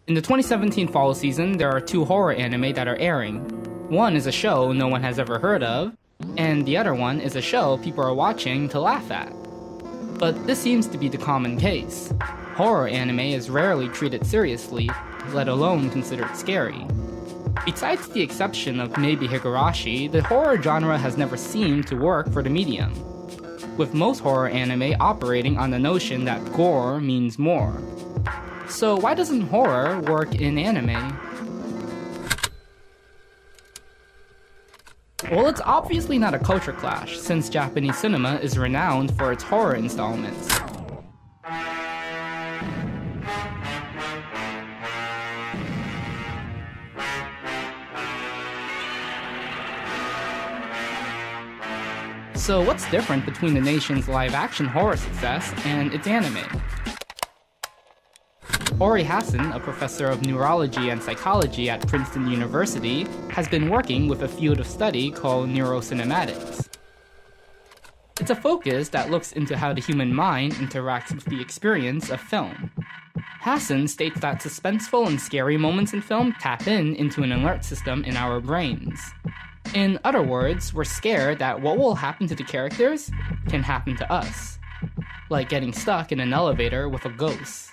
In the 2017 fall season, there are 2 horror anime that are airing. One is a show no one has ever heard of, and the other one is a show people are watching to laugh at. But this seems to be the common case. Horror anime is rarely treated seriously, let alone considered scary. Besides the exception of maybe Higurashi, the horror genre has never seemed to work for the medium, with most horror anime operating on the notion that gore means more. So why doesn't horror work in anime? Well, it's obviously not a culture clash, since Japanese cinema is renowned for its horror installments. So what's different between the nation's live-action horror success and its anime? Ori Hassan, a professor of neurology and psychology at Princeton University, has been working with a field of study called neurocinematics. It's a focus that looks into how the human mind interacts with the experience of film. Hassan states that suspenseful and scary moments in film tap into an alert system in our brains. In other words, we're scared that what will happen to the characters can happen to us, like getting stuck in an elevator with a ghost.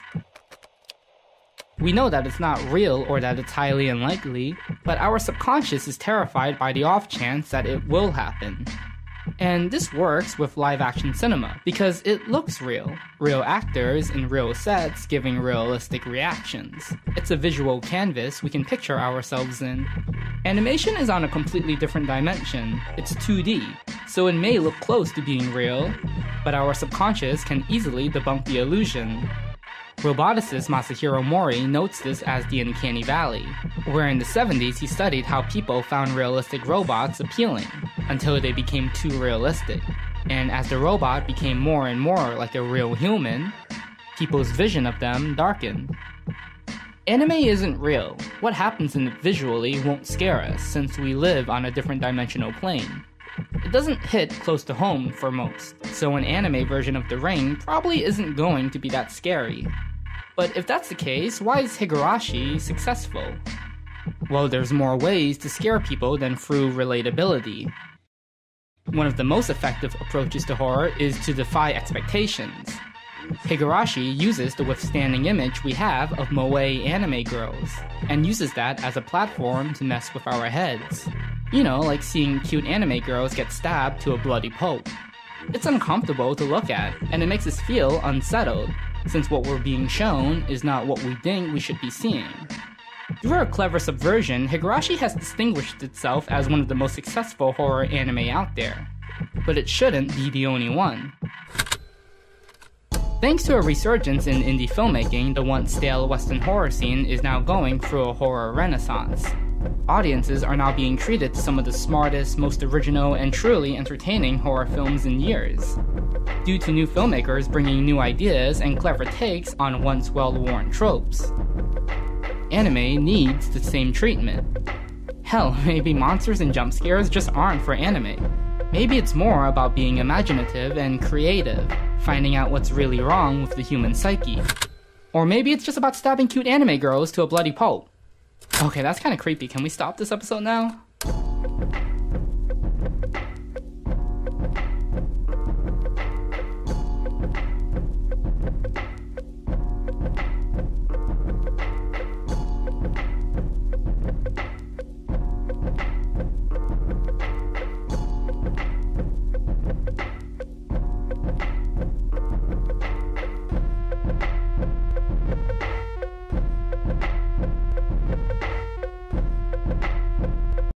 We know that it's not real or that it's highly unlikely, but our subconscious is terrified by the off chance that it will happen. And this works with live-action cinema, because it looks real. Real actors in real sets giving realistic reactions. It's a visual canvas we can picture ourselves in. Animation is on a completely different dimension. It's 2D, so it may look close to being real, but our subconscious can easily debunk the illusion. Roboticist Masahiro Mori notes this as the uncanny valley, where in the 70s he studied how people found realistic robots appealing, until they became too realistic. And as the robot became more and more like a real human, people's vision of them darkened. Anime isn't real. What happens in it visually won't scare us, since we live on a different dimensional plane. It doesn't hit close to home for most, so an anime version of The Ring probably isn't going to be that scary. But if that's the case, why is Higurashi successful? Well, there's more ways to scare people than through relatability. One of the most effective approaches to horror is to defy expectations. Higurashi uses the withstanding image we have of moe anime girls, and uses that as a platform to mess with our heads. You know, like seeing cute anime girls get stabbed to a bloody pulp. It's uncomfortable to look at, and it makes us feel unsettled, since what we're being shown is not what we think we should be seeing. Through a clever subversion, Higurashi has distinguished itself as one of the most successful horror anime out there. But it shouldn't be the only one. Thanks to a resurgence in indie filmmaking, the once stale Western horror scene is now going through a horror renaissance. Audiences are now being treated to some of the smartest, most original, and truly entertaining horror films in years, due to new filmmakers bringing new ideas and clever takes on once well-worn tropes. Anime needs the same treatment. Hell, maybe monsters and jump scares just aren't for anime. Maybe it's more about being imaginative and creative, finding out what's really wrong with the human psyche. Or maybe it's just about stabbing cute anime girls to a bloody pulp. Okay, that's kinda creepy. Can we stop this episode now?